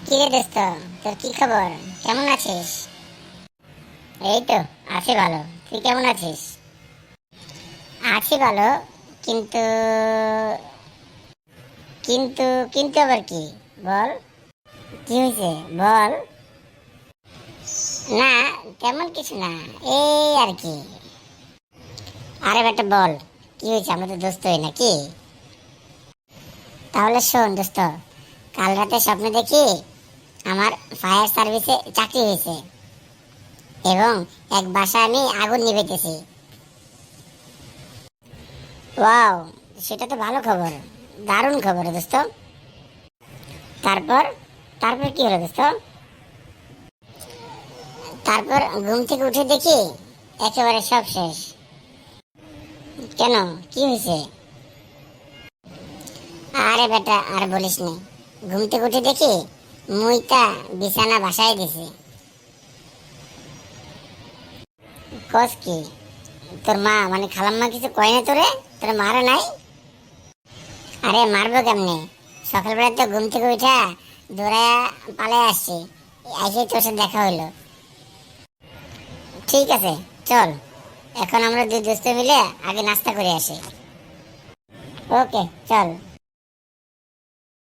কিরে দোস্ত, তোর কি খবর? কেমন আছিস? এই তো আছি ভালো। তুই কেমন আছিস? আছি ভালো। কিন্তু কিন্তু কিন্তু আবার কি? বল, কি হয়েছে? বল। না, তেমন কিছু না, এই আর কি। আরে বেটা বল, কি হয়েছে? আমরা তো দোস্ত হই নাকি? তাহলে শোন দোস্ত, কাল রাতে স্বপ্নে দেখি আমার ফায়ার সার্ভিসে চাকরি হয়েছে এবং এক বাসায় আমি আগুন নিভাইতেছি। ওয়াও, সেটা তো ভালো খবর। দারুণ খবর দোস্ত। তারপর তারপর কি হলো দোস্ত? তারপর ঘুম থেকে উঠে দেখি একেবারে সব শেষ। কেন, কি হয়েছে? আরে বেটা আর বলিস নি। ঘুম থেকে উঠে দেখি মুইটা বিছানা ভাসাই দিছি। কস কি? তোর মা মানে খালাম্মা কিছু কয় না তোরে? তোর মারা নাই? আরে মারবো কেমনে? সকালবেলা তো ঘুম থেকে উঠা দৌড়ায়া পালাই আসছি, এসে তোর সাথে দেখা হইলো। ঠিক আছে, চল এখন আমরা দুই দোস্ত মিলে আগে নাস্তা করে আসি। ওকে, চল।